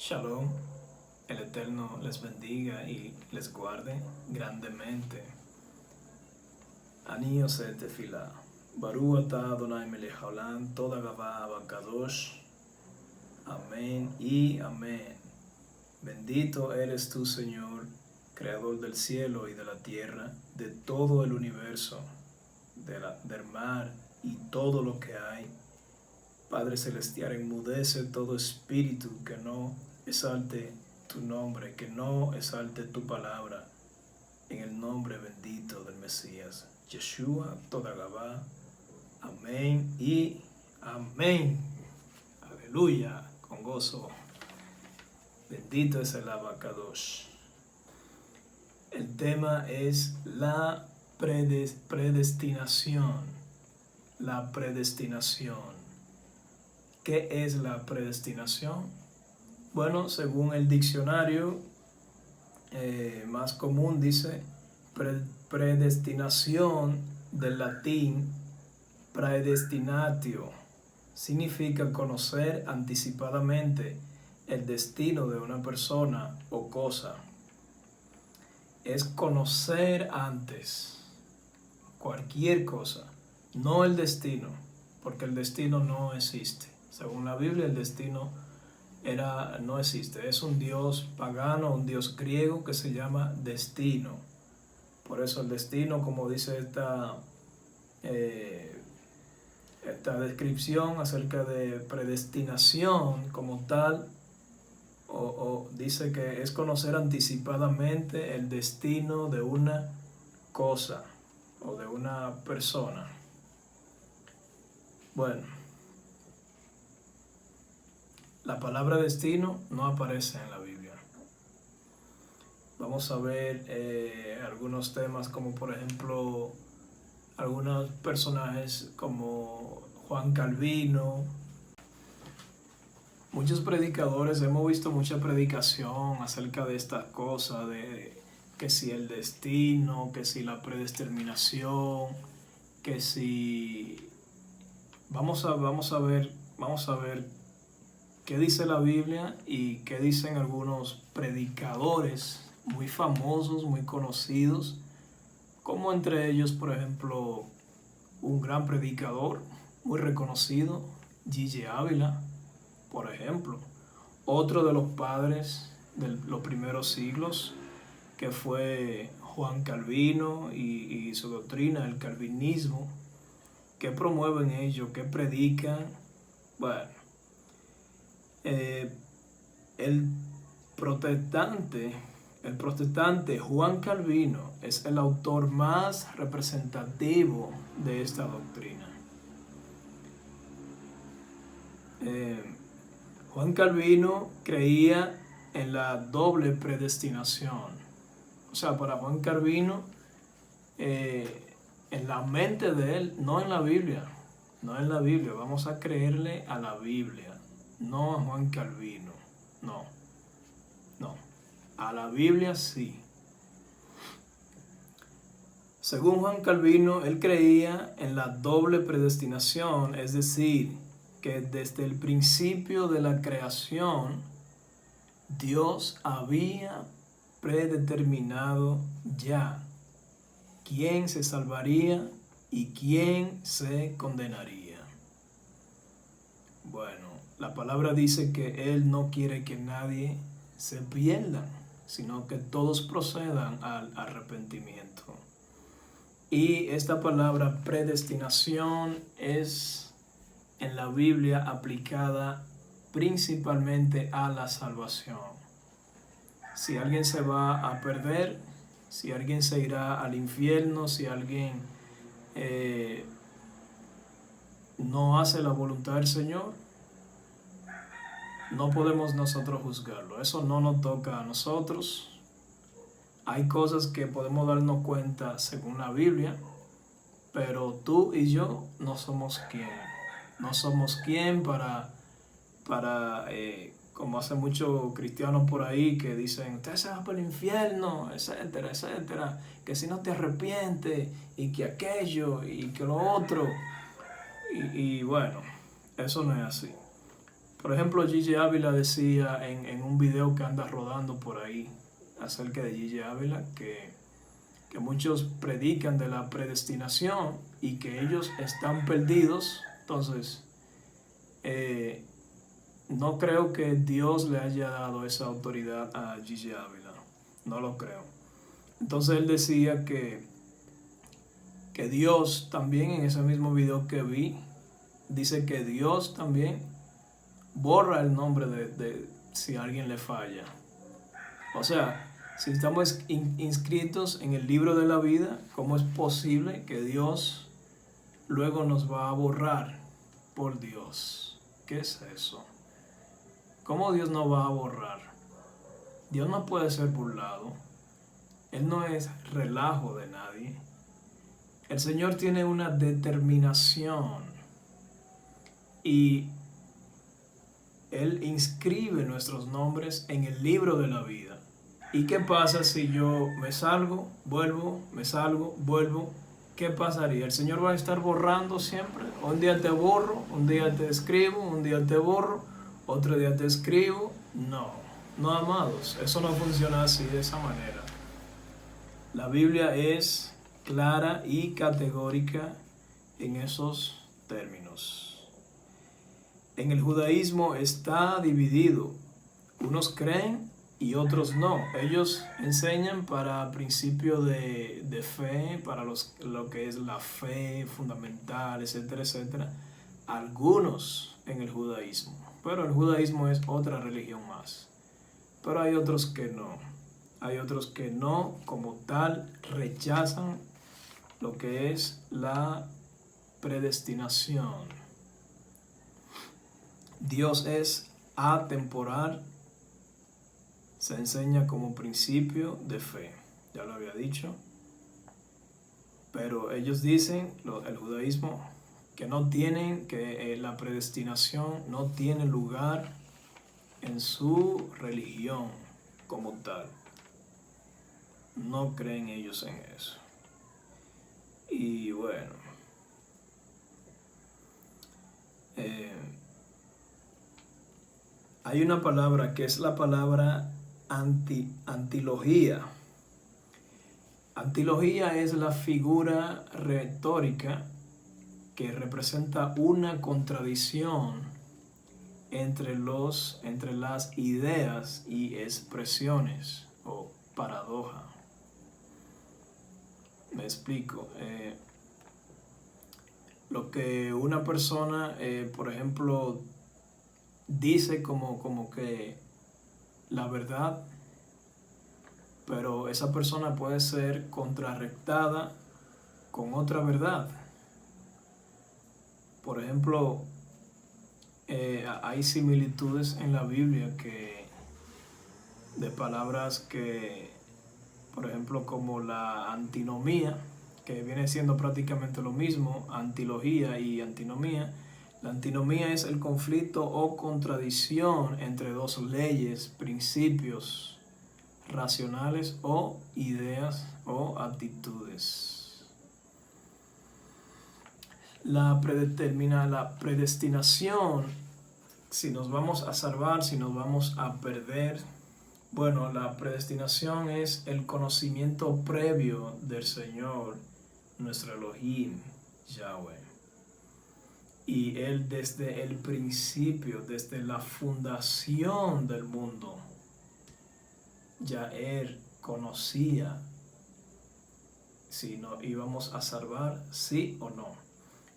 Shalom, el Eterno les bendiga y les guarde grandemente. Ani Yosef Tefilá, Baruch atah Adonai melech haolam, toda gavá abacadosh. Amén y amén. Bendito eres tú, Señor, creador del cielo y de la tierra, de todo el universo, del mar y todo lo que hay. Padre Celestial, enmudece todo espíritu que no exalte tu nombre, que no exalte tu palabra, en el nombre bendito del Mesías, Yeshua, toda Gabá. Amén y amén. Aleluya, con gozo. Bendito es el Abacadosh. El tema es la predestinación. La predestinación. ¿Qué es la predestinación? Bueno, según el diccionario más común dice predestinación, del latín praedestinatio, significa conocer anticipadamente el destino de una persona o cosa. Es conocer antes cualquier cosa, no el destino, porque el destino no existe. Según la Biblia, el destino no existe. Es un dios pagano, un dios griego que se llama destino. Por eso el destino, como dice esta descripción acerca de predestinación como tal, dice que es conocer anticipadamente el destino de una cosa o de una persona. Bueno, la palabra destino no aparece en la Biblia. Vamos a ver algunos temas como por ejemplo algunos personajes como Juan Calvino. Muchos predicadores, hemos visto mucha predicación acerca de estas cosas, de que si el destino, que si la predeterminación, que si... Vamos a ver qué dice la Biblia y qué dicen algunos predicadores muy famosos, muy conocidos, como entre ellos, por ejemplo, un gran predicador muy reconocido, G.J. Ávila, por ejemplo. Otro de los padres de los primeros siglos, que fue Juan Calvino y su doctrina, el calvinismo, que promueven ellos, que predican. Bueno, el protestante Juan Calvino es el autor más representativo de esta doctrina. Juan Calvino creía en la doble predestinación. O sea, para Juan Calvino, en la mente de él, no en la Biblia, vamos a creerle a la Biblia, no a Juan Calvino, no, a la Biblia sí. Según Juan Calvino, él creía en la doble predestinación, es decir, que desde el principio de la creación, Dios había predeterminado ya quién se salvaría y quién se condenaría. Bueno, la palabra dice que Él no quiere que nadie se pierda, sino que todos procedan al arrepentimiento. Y esta palabra predestinación es en la Biblia aplicada principalmente a la salvación. Si alguien se va a perder, si alguien se irá al infierno, si alguien no hace la voluntad del Señor, no podemos nosotros juzgarlo. Eso no nos toca a nosotros. Hay cosas que podemos darnos cuenta según la Biblia, pero tú y yo no somos quien. No somos quien para como hacen muchos cristianos por ahí que dicen, usted se va para el infierno, etcétera, etcétera, que si no te arrepientes, y que aquello, y que lo otro. Y bueno, eso no es así. Por ejemplo, Gigi Ávila decía en un video que anda rodando por ahí acerca de Gigi Ávila que muchos predican de la predestinación y que ellos están perdidos. Entonces, no creo que Dios le haya dado esa autoridad a Gigi Ávila. No lo creo. Entonces él decía que Dios también, en ese mismo video que vi, dice que Dios también borra el nombre de si alguien le falla. O sea, si estamos inscritos en el libro de la vida, ¿cómo es posible que Dios luego nos va a borrar? Por Dios, ¿qué es eso? ¿Cómo Dios nos va a borrar? Dios no puede ser burlado. Él no es relajo de nadie. El Señor tiene una determinación y Él inscribe nuestros nombres en el libro de la vida. ¿Y qué pasa si yo me salgo, vuelvo, me salgo, vuelvo? ¿Qué pasaría? ¿El Señor va a estar borrando siempre? Un día te borro, un día te escribo, un día te borro, otro día te escribo. No, no, amados, eso no funciona así, de esa manera. La Biblia es clara y categórica en esos términos. En el judaísmo está dividido. Unos creen y otros no. Ellos enseñan para principio de fe, para lo que es la fe fundamental, etcétera, etcétera. Algunos en el judaísmo. Pero el judaísmo es otra religión más. Pero hay otros que no. Hay otros que no, como tal, rechazan lo que es la predestinación. Dios es atemporal, se enseña como principio de fe, ya lo había dicho. Pero ellos dicen, el judaísmo, que no tienen, que la predestinación no tiene lugar en su religión como tal. No creen ellos en eso. Y bueno, hay una palabra que es la palabra antilogía. Antilogía es la figura retórica que representa una contradicción entre las ideas y expresiones o paradoja. Me explico. Lo que una persona, por ejemplo, dice como que la verdad, pero esa persona puede ser contrarrestada con otra verdad. Por ejemplo, hay similitudes en la Biblia de palabras que, por ejemplo, como la antinomía, que viene siendo prácticamente lo mismo, antilogía y antinomía. La antinomía es el conflicto o contradicción entre dos leyes, principios racionales o ideas o actitudes. La predestinación, si nos vamos a salvar, si nos vamos a perder, bueno, la predestinación es el conocimiento previo del Señor, nuestro Elohim, Yahweh. Y Él desde el principio, desde la fundación del mundo, ya Él conocía si nos íbamos a salvar, sí o no.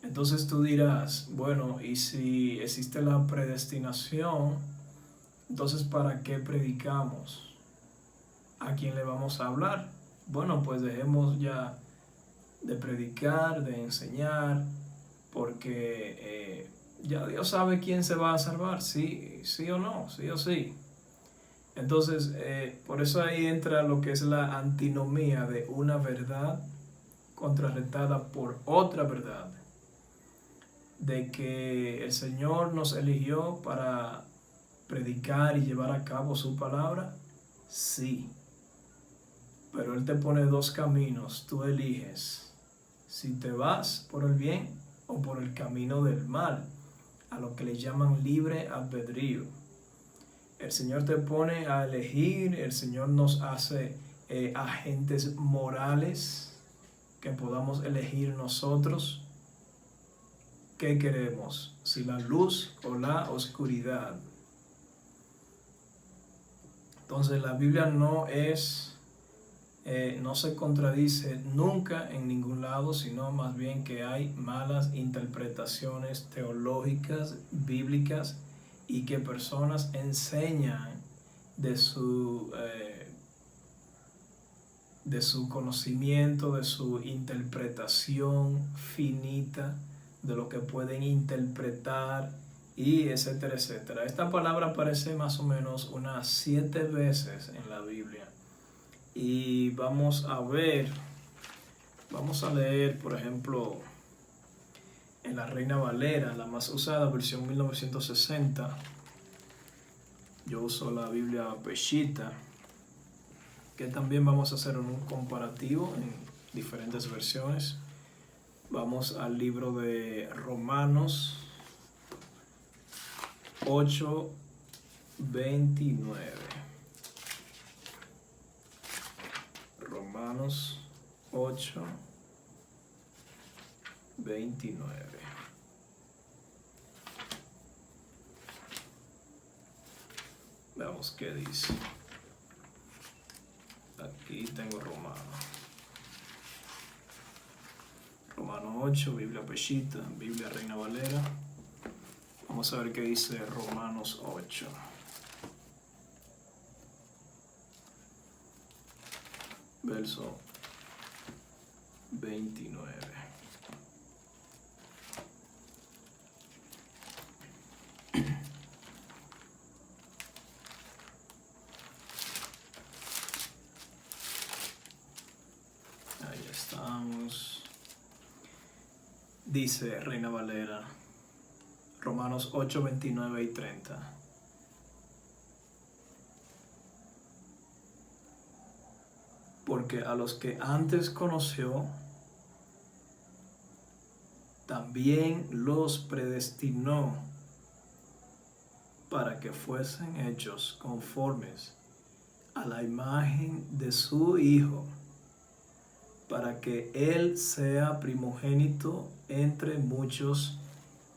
Entonces tú dirás, bueno, y si existe la predestinación, entonces ¿para qué predicamos? ¿A quién le vamos a hablar? Bueno, pues dejemos ya de predicar, de enseñar, porque ya Dios sabe quién se va a salvar, sí o no, sí o sí. Entonces, por eso ahí entra lo que es la antinomía de una verdad contrarrestada por otra verdad. De que el Señor nos eligió para predicar y llevar a cabo su palabra, sí. Pero Él te pone dos caminos, tú eliges si te vas por el bien o por el camino del mal. a lo que le llaman libre albedrío. El Señor te pone a elegir, el Señor nos hace agentes morales que podamos elegir nosotros qué queremos, si la luz o la oscuridad. Entonces la Biblia no se contradice nunca en ningún lado, sino más bien que hay malas interpretaciones teológicas, bíblicas, y que personas enseñan de su conocimiento, de su interpretación finita, de lo que pueden interpretar, y etcétera, etcétera. Esta palabra aparece más o menos unas 7 veces en la Biblia. Y vamos a leer, por ejemplo, en la Reina Valera, la más usada, versión 1960. Yo uso la Biblia Peshitta, que también vamos a hacer un comparativo en diferentes versiones. Vamos al libro de Romanos 8:29. Romanos 8:29. Veamos qué dice. Aquí tengo Romanos 8, Biblia Peshitta, Biblia Reina Valera. Vamos a ver qué dice Romanos 8. Verso 29. Ahí estamos. Dice Reina Valera, Romanos 8, 29 y 30. Porque a los que antes conoció, también los predestinó para que fuesen hechos conformes a la imagen de su Hijo, para que Él sea primogénito entre muchos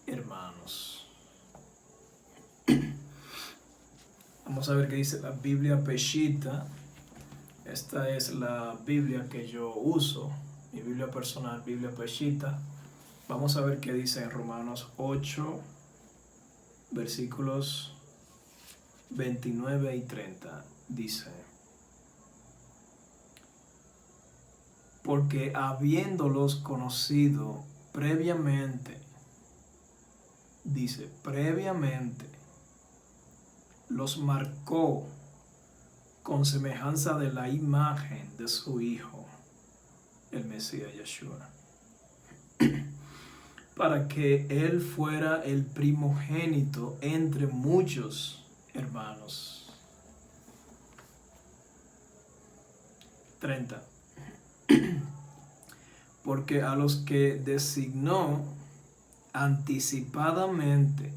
hermanos. Vamos a ver qué dice la Biblia Peshitta. Esta es la Biblia que yo uso, mi Biblia personal, Biblia Peshitta. Vamos a ver qué dice en Romanos 8, versículos 29 y 30. Dice: porque habiéndolos conocido previamente, dice, previamente, los marcó con semejanza de la imagen de su Hijo, el Mesías Yeshua, para que Él fuera el primogénito entre muchos hermanos. 30. Porque a los que designó anticipadamente,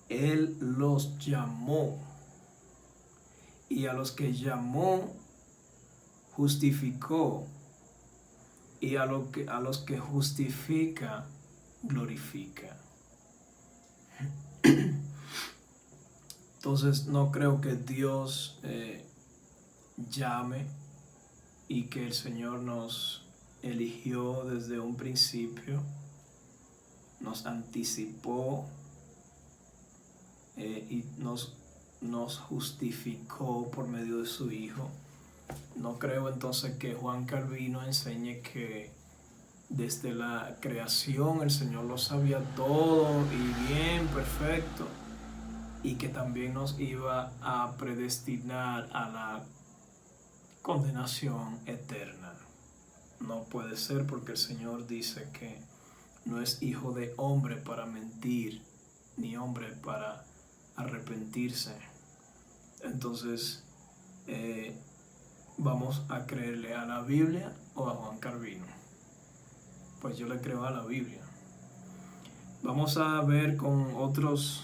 Él los llamó, y a los que llamó, justificó, y a los que justifica, glorifica. Entonces no creo que Dios llame y que el Señor nos eligió desde un principio, nos anticipó y nos justificó por medio de su Hijo. No creo entonces que Juan Calvino enseñe que desde la creación el Señor lo sabía todo y bien, perfecto, y que también nos iba a predestinar a la condenación eterna. No puede ser, porque el Señor dice que no es hijo de hombre para mentir, ni hombre para arrepentirse. Entonces, ¿vamos a creerle a la Biblia o a Juan Calvino? pues yo le creo a la Biblia. Vamos a ver con otras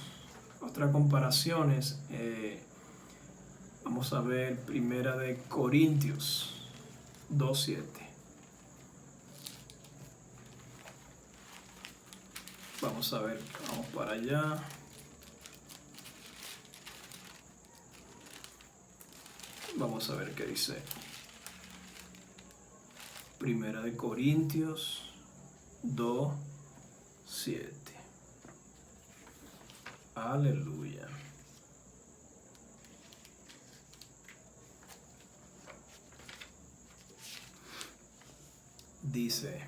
comparaciones. Vamos a ver Primera de Corintios 2:7. Vamos a ver, vamos para allá. Vamos a ver qué dice. Primera de Corintios 2:7. Aleluya. Dice: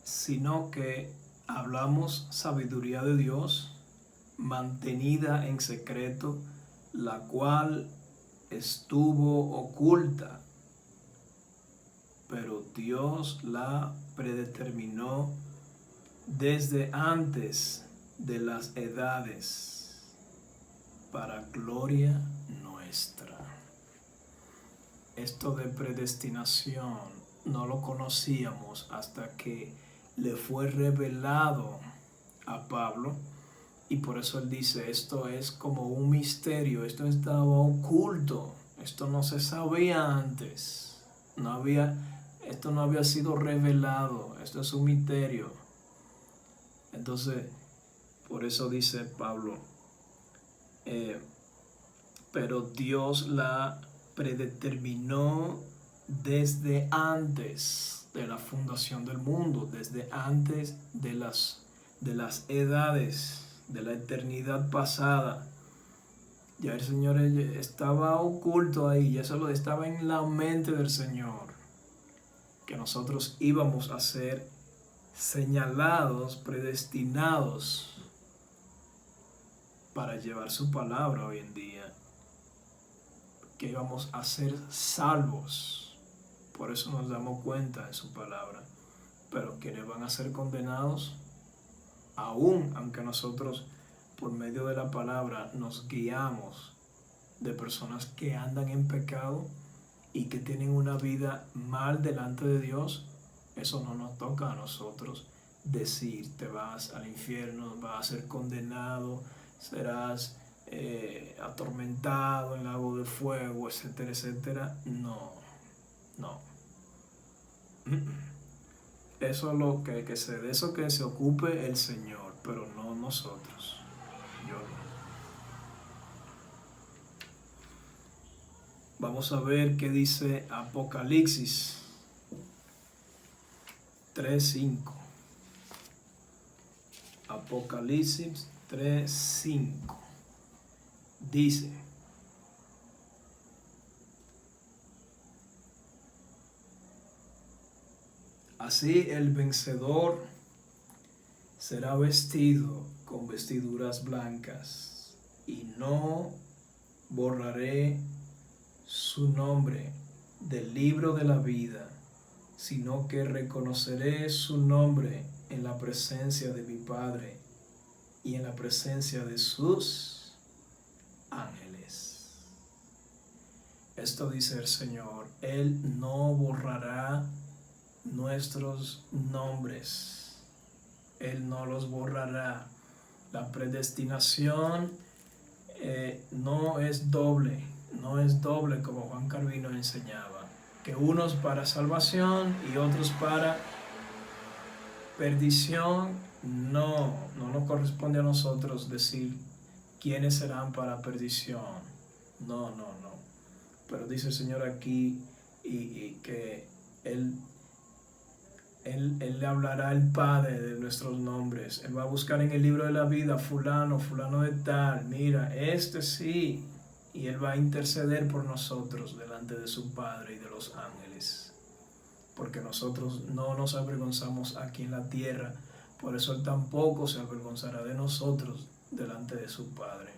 sino que hablamos sabiduría de Dios, mantenida en secreto, la cual estuvo oculta, pero Dios la predeterminó desde antes de las edades, para gloria nuestra. Esto de predestinación no lo conocíamos hasta que le fue revelado a Pablo, y por eso él dice, esto es como un misterio, esto estaba oculto, esto no se sabía antes, esto no había sido revelado, esto es un misterio. Entonces, por eso dice Pablo, pero Dios la predeterminó desde antes de la fundación del mundo, desde antes de las edades, de la eternidad pasada. Ya el Señor estaba oculto ahí, ya solo estaba en la mente del Señor, que nosotros íbamos a ser señalados, predestinados para llevar su palabra hoy en día, que íbamos a ser salvos. Por eso nos damos cuenta de su palabra. Pero quienes van a ser condenados, aún aunque nosotros por medio de la palabra nos guiamos de personas que andan en pecado y que tienen una vida mal delante de Dios, eso no nos toca a nosotros decir, te vas al infierno, vas a ser condenado, serás atormentado en lago de fuego, etcétera, etcétera. No. Eso es lo que de eso que se ocupe el Señor, pero no nosotros. Yo no. Vamos a ver qué dice Apocalipsis 3:5. Apocalipsis 3:5. Dice: así el vencedor será vestido con vestiduras blancas, y no borraré su nombre del libro de la vida, sino que reconoceré su nombre en la presencia de mi Padre y en la presencia de sus ángeles. Esto dice el Señor, Él no borrará nuestros nombres, Él no los borrará. La predestinación no es doble como Juan Calvino enseñaba, que unos para salvación y otros para perdición. No nos corresponde a nosotros decir quiénes serán para perdición. No. Pero dice el Señor aquí y que Él le hablará al Padre de nuestros nombres. Él va a buscar en el libro de la vida fulano de tal, mira, este sí, y Él va a interceder por nosotros delante de su Padre y de los ángeles, porque nosotros no nos avergonzamos aquí en la tierra, por eso Él tampoco se avergonzará de nosotros delante de su Padre.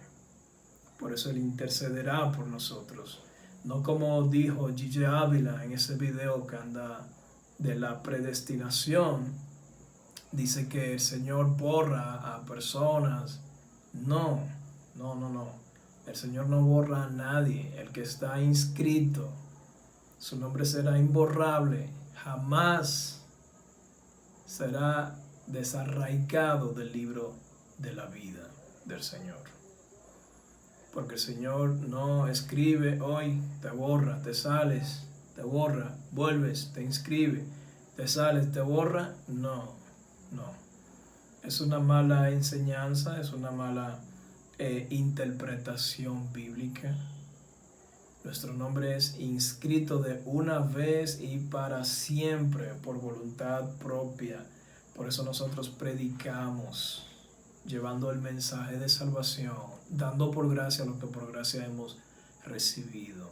Por eso Él intercederá por nosotros, no como dijo Gigi Ávila en ese video que anda de la predestinación, dice que el Señor borra a personas. No. El Señor no borra a nadie. El que está inscrito, su nombre será imborrable. Jamás será desarraigado del libro de la vida del Señor. Porque el Señor no escribe hoy, te borra, te sales, te borra, vuelves, te inscribe, te sales, te borra. No, no. Es una mala enseñanza, es una mala interpretación bíblica. Nuestro nombre es inscrito de una vez y para siempre por voluntad propia. Por eso nosotros predicamos, llevando el mensaje de salvación, dando por gracia lo que por gracia hemos recibido.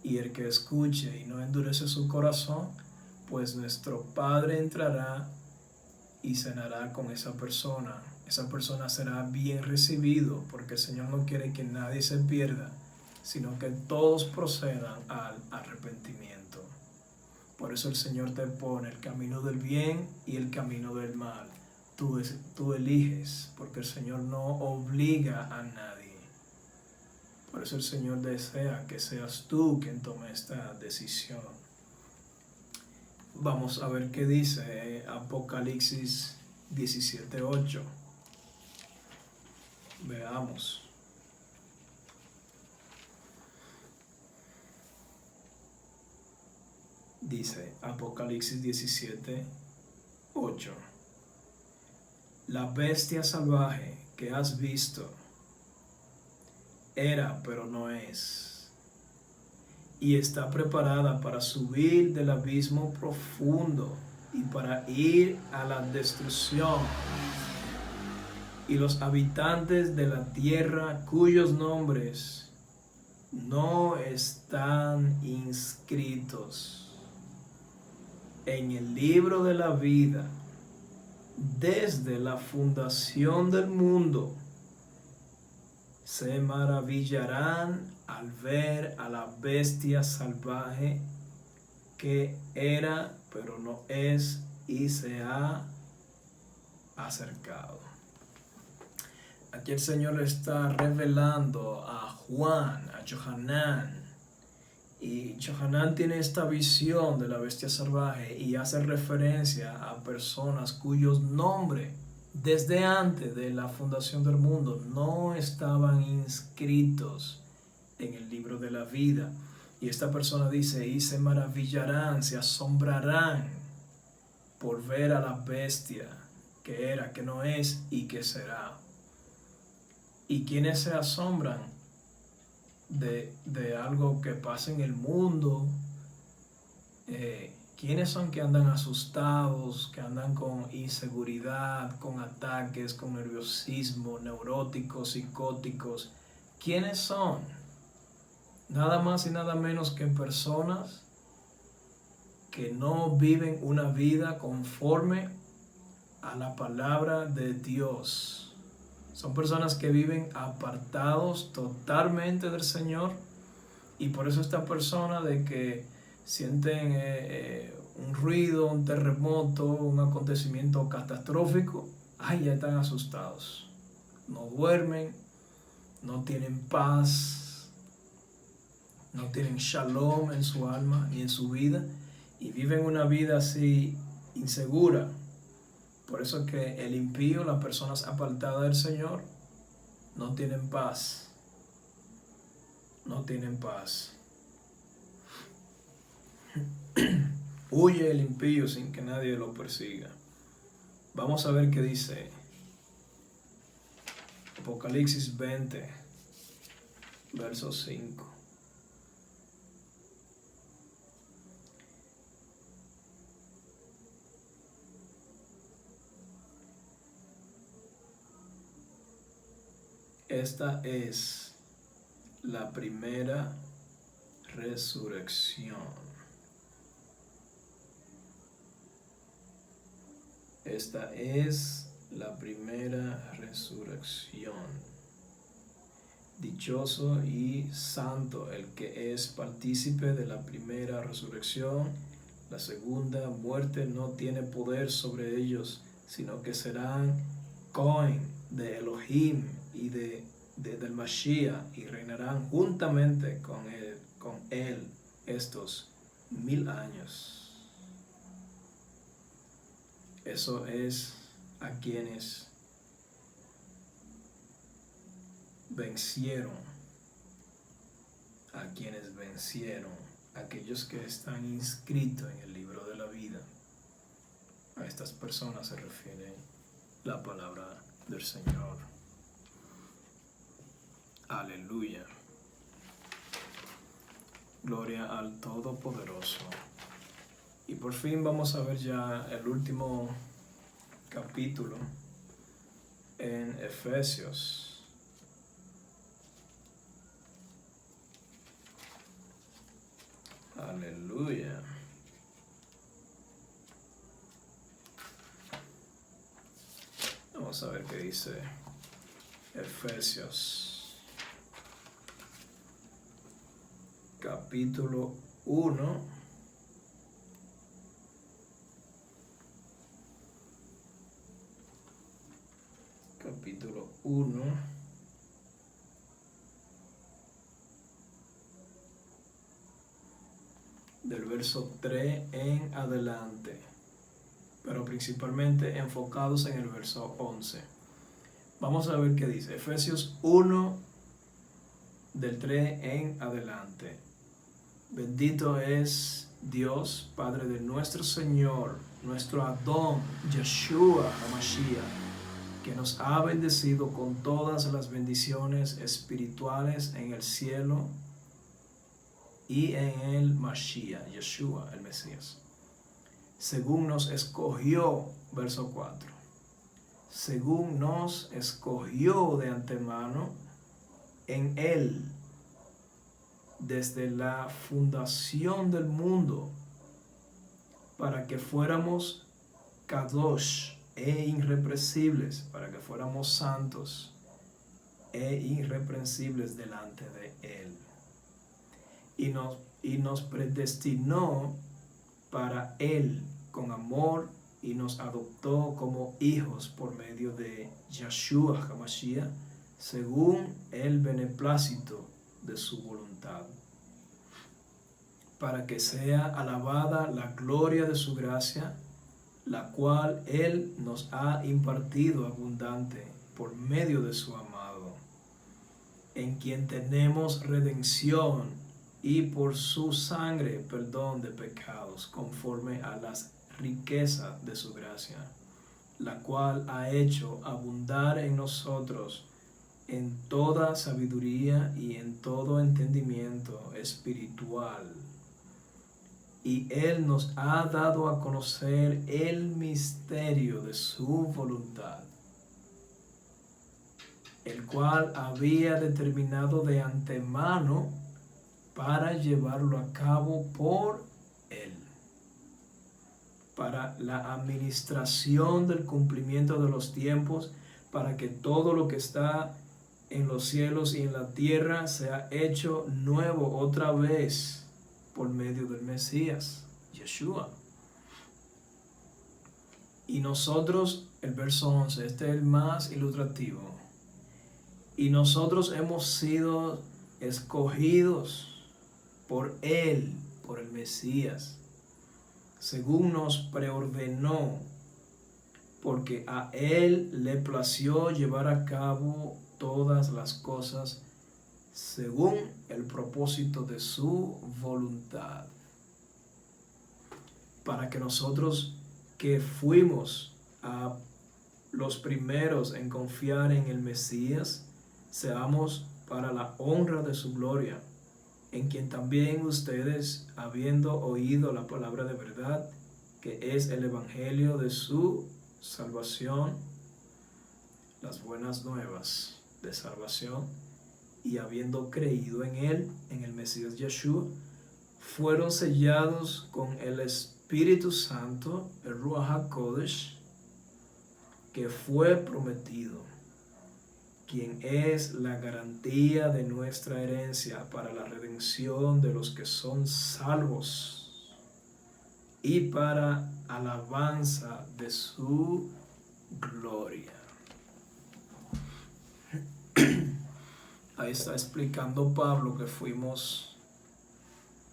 Y el que escuche y no endurece su corazón, pues nuestro Padre entrará y cenará con esa persona. Esa persona será bien recibido, porque el Señor no quiere que nadie se pierda, sino que todos procedan al arrepentimiento. Por eso el Señor te pone el camino del bien y el camino del mal. Tú eliges, porque el Señor no obliga a nadie. Por eso el Señor desea que seas tú quien tome esta decisión. Vamos a ver qué dice Apocalipsis 17:8. Veamos. Dice Apocalipsis 17:8. La bestia salvaje que has visto era, pero no es, y está preparada para subir del abismo profundo y para ir a la destrucción. Y los habitantes de la tierra cuyos nombres no están inscritos en el libro de la vida desde la fundación del mundo, se maravillarán al ver a la bestia salvaje que era, pero no es, y se ha acercado. Aquí el Señor le está revelando a Juan, a Johanán, y Johanán tiene esta visión de la bestia salvaje y hace referencia a personas cuyos nombres desde antes de la fundación del mundo no estaban inscritos en el libro de la vida. Y esta persona dice, y se maravillarán, se asombrarán por ver a la bestia que era, que no es y que será. ¿Y quienes se asombran de algo que pasa en el mundo? ¿Quiénes son que andan asustados, que andan con inseguridad, con ataques, con nerviosismo, neuróticos, psicóticos? ¿Quiénes son? Nada más y nada menos que personas que no viven una vida conforme a la palabra de Dios. Son personas que viven apartados totalmente del Señor, y por eso esta persona de que sienten un ruido, un terremoto, un acontecimiento catastrófico, ya están asustados. No duermen, no tienen paz, no tienen shalom en su alma ni en su vida, y viven una vida así insegura. Por eso es que el impío, las personas apartadas del Señor, no tienen paz. No tienen paz. Huye el impío sin que nadie lo persiga. Vamos a ver qué dice Apocalipsis 20, verso 5. Esta es la primera resurrección. Esta es la primera resurrección. Dichoso y santo el que es partícipe de la primera resurrección. La segunda muerte no tiene poder sobre ellos, sino que serán Cohen de Elohim y de del Mashiach y reinarán juntamente con él estos 1000 años. Eso es a quienes vencieron, aquellos que están inscritos en el libro de la vida. A estas personas se refiere la palabra del Señor. Aleluya. Gloria al Todopoderoso. Y por fin vamos a ver ya el último capítulo en Efesios. Aleluya. Vamos a ver qué dice Efesios, capítulo 1, del verso 3 en adelante, pero principalmente enfocados en el verso 11. Vamos a ver qué dice Efesios 1 del 3 en adelante. Bendito es Dios, Padre de nuestro Señor, nuestro Adón, Yeshua HaMashiach, que nos ha bendecido con todas las bendiciones espirituales en el cielo y en el Mashiach, Yeshua, el Mesías. Según nos escogió, verso 4, según nos escogió de antemano en Él, desde la fundación del mundo, para que fuéramos kadosh e irreprensibles, para que fuéramos santos e irreprensibles delante de Él. Y nos predestinó para Él con amor y nos adoptó como hijos por medio de Yeshua HaMashiach, según el beneplácito de su voluntad, para que sea alabada la gloria de su gracia, la cual Él nos ha impartido abundante por medio de su amado, en quien tenemos redención y por su sangre perdón de pecados, conforme a las riquezas de su gracia, la cual ha hecho abundar en nosotros en toda sabiduría y en todo entendimiento espiritual. Y Él nos ha dado a conocer el misterio de su voluntad, el cual había determinado de antemano para llevarlo a cabo por Él, para la administración del cumplimiento de los tiempos, para que todo lo que está en los cielos y en la tierra sea hecho nuevo otra vez por medio del Mesías, Yeshua. Y nosotros, el verso 11, este es el más ilustrativo, y nosotros hemos sido escogidos por Él, por el Mesías, según nos preordenó, porque a Él le plació llevar a cabo todas las cosas según el propósito de su voluntad, para que nosotros que fuimos a los primeros en confiar en el Mesías, seamos para la honra de su gloria, en quien también ustedes, habiendo oído la palabra de verdad, que es el evangelio de su salvación, las buenas nuevas de salvación, y habiendo creído en Él, en el Mesías Yeshua, fueron sellados con el Espíritu Santo, el Ruach HaKodesh, que fue prometido, quien es la garantía de nuestra herencia para la redención de los que son salvos y para alabanza de su gloria. Ahí está explicando Pablo que fuimos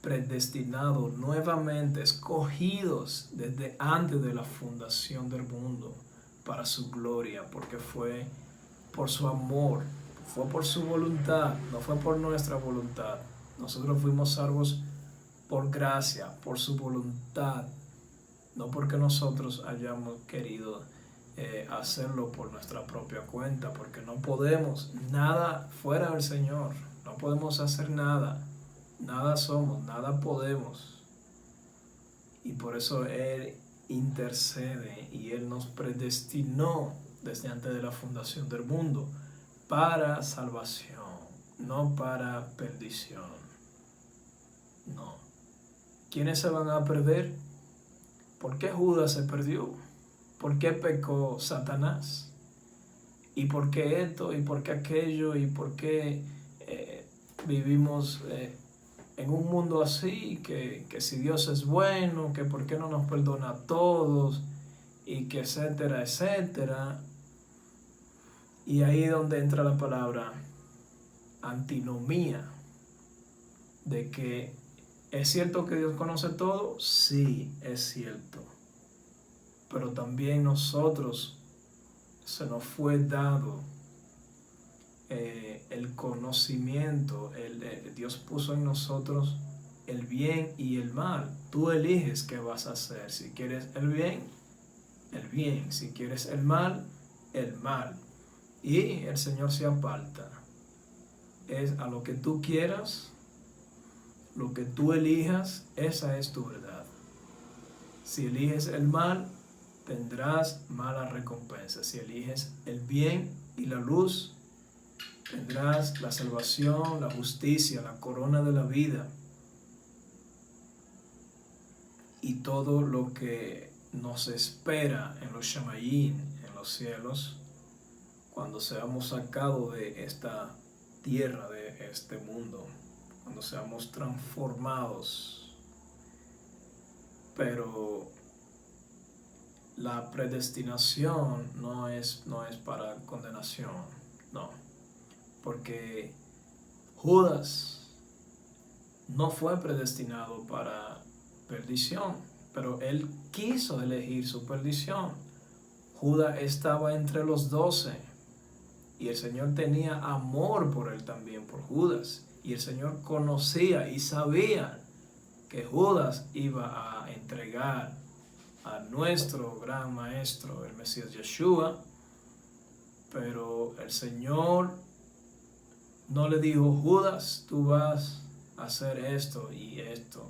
predestinados, nuevamente escogidos desde antes de la fundación del mundo para su gloria, porque fue por su amor, fue por su voluntad, no fue por nuestra voluntad. Nosotros fuimos salvos por gracia, por su voluntad, no porque nosotros hayamos querido hacerlo por nuestra propia cuenta, porque no podemos nada fuera del Señor, no podemos hacer nada, nada somos, nada podemos. Y por eso Él intercede y Él nos predestinó desde antes de la fundación del mundo para salvación, no para perdición. No. ¿Quiénes se van a perder? ¿Por qué Judas se perdió? ¿Por qué pecó Satanás? ¿Y por qué esto? ¿Y por qué aquello? ¿Y por qué vivimos en un mundo así? Que si Dios es bueno, que por qué no nos perdona a todos, y que etcétera, etcétera. Y ahí es donde entra la palabra antinomía, de que ¿es cierto que Dios conoce todo? Sí, es cierto. Pero también nosotros se nos fue dado el conocimiento, Dios puso en nosotros el bien y el mal. Tú eliges qué vas a hacer. Si quieres el bien, el bien. Si quieres el mal, el mal. Y el Señor se aparta. Es a lo que tú quieras, lo que tú elijas, esa es tu verdad. Si eliges el mal, tendrás mala recompensa. Si eliges el bien y la luz, tendrás la salvación, la justicia, la corona de la vida y todo lo que nos espera en los Shamayim, en los cielos, cuando seamos sacados de esta tierra, de este mundo, cuando seamos transformados. Pero la predestinación no es para condenación, no, porque Judas no fue predestinado para perdición, pero él quiso elegir su perdición. Judas estaba entre los 12 y el Señor tenía amor por él también, por Judas, y el Señor conocía y sabía que Judas iba a entregar a nuestro gran maestro, el Mesías Yeshua, pero el Señor no le dijo: Judas, tú vas a hacer esto y esto,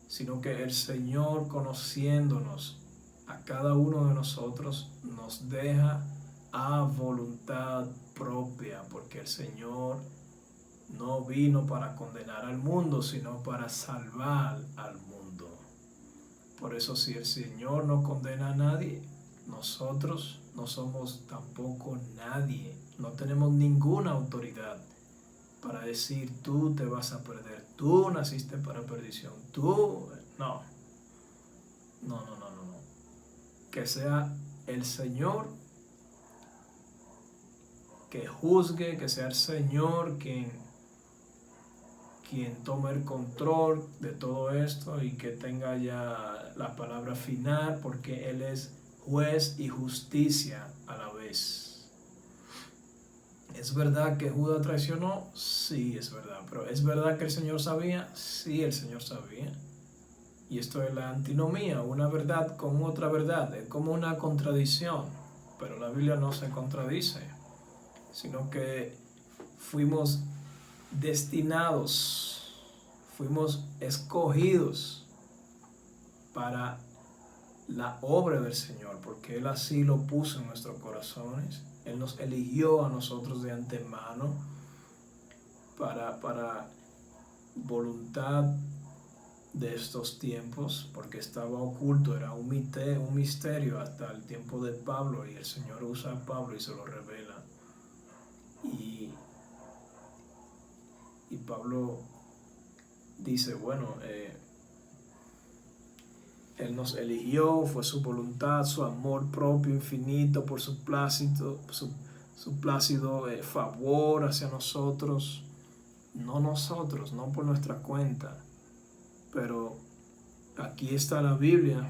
sino que el Señor, conociéndonos a cada uno de nosotros, nos deja a voluntad propia, porque el Señor no vino para condenar al mundo, sino para salvar al mundo. Por eso, si el Señor no condena a nadie, nosotros no somos tampoco nadie. No tenemos ninguna autoridad para decir: tú te vas a perder, tú naciste para perdición, tú... No. Que sea el Señor que juzgue, que sea el Señor quien tome el control de todo esto y que tenga ya la palabra final, porque Él es juez y justicia a la vez. ¿Es verdad que Judas traicionó? Sí, es verdad. Pero ¿es verdad que el Señor sabía? Sí, el Señor sabía. Y esto es la antinomía, una verdad con otra verdad. Es como una contradicción. Pero la Biblia no se contradice, sino que fuimos destinados, fuimos escogidos para la obra del Señor, porque Él así lo puso en nuestros corazones. Él nos eligió a nosotros de antemano para voluntad de estos tiempos, porque estaba oculto, era un misterio hasta el tiempo de Pablo, y el Señor usa a Pablo y se lo revela. Y Pablo dice, bueno, Él nos eligió, fue su voluntad, su amor propio infinito, por su su plácido favor hacia nosotros, no por nuestra cuenta, pero aquí está la Biblia,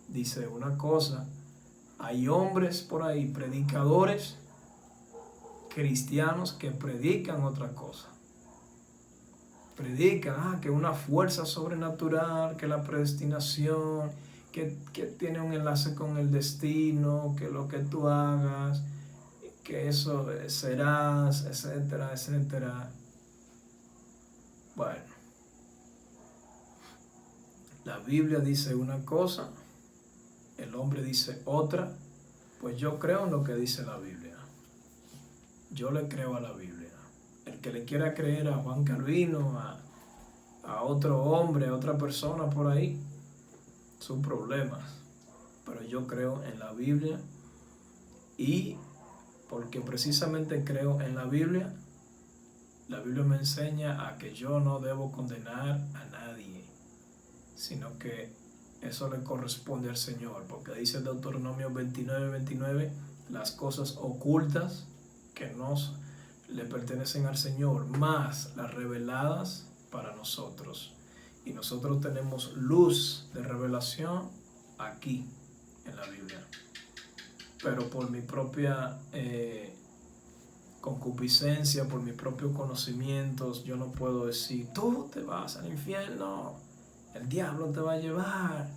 dice una cosa, hay hombres por ahí, predicadores cristianos que predican otra cosa. Predican que una fuerza sobrenatural, que la predestinación, que tiene un enlace con el destino, que lo que tú hagas, que eso serás, etcétera, etcétera. Bueno, la Biblia dice una cosa, el hombre dice otra, pues yo creo en lo que dice la Biblia. Yo le creo a la Biblia. El que le quiera creer a Juan Calvino, a otro hombre, a otra persona por ahí, sus problemas. Pero yo creo en la Biblia, y porque precisamente creo en la Biblia me enseña a que yo no debo condenar a nadie, sino que eso le corresponde al Señor, porque dice el Deuteronomio 29:29, las cosas ocultas que nos le pertenecen al Señor, más las reveladas para nosotros. Y nosotros tenemos luz de revelación aquí en la Biblia. Pero por mi propia concupiscencia, por mis propios conocimientos, yo no puedo decir, tú te vas al infierno, el diablo te va a llevar,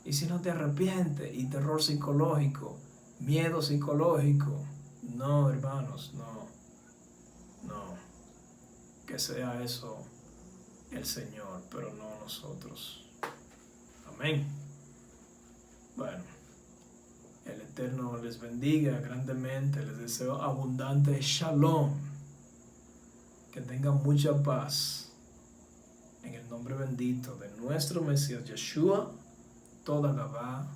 y si no te arrepientes, y terror psicológico, miedo psicológico. No, hermanos, no. Que sea eso el Señor, pero no nosotros. Amén. Bueno, el Eterno les bendiga grandemente, les deseo abundante shalom, que tengan mucha paz. En el nombre bendito de nuestro Mesías Yeshua, toda la va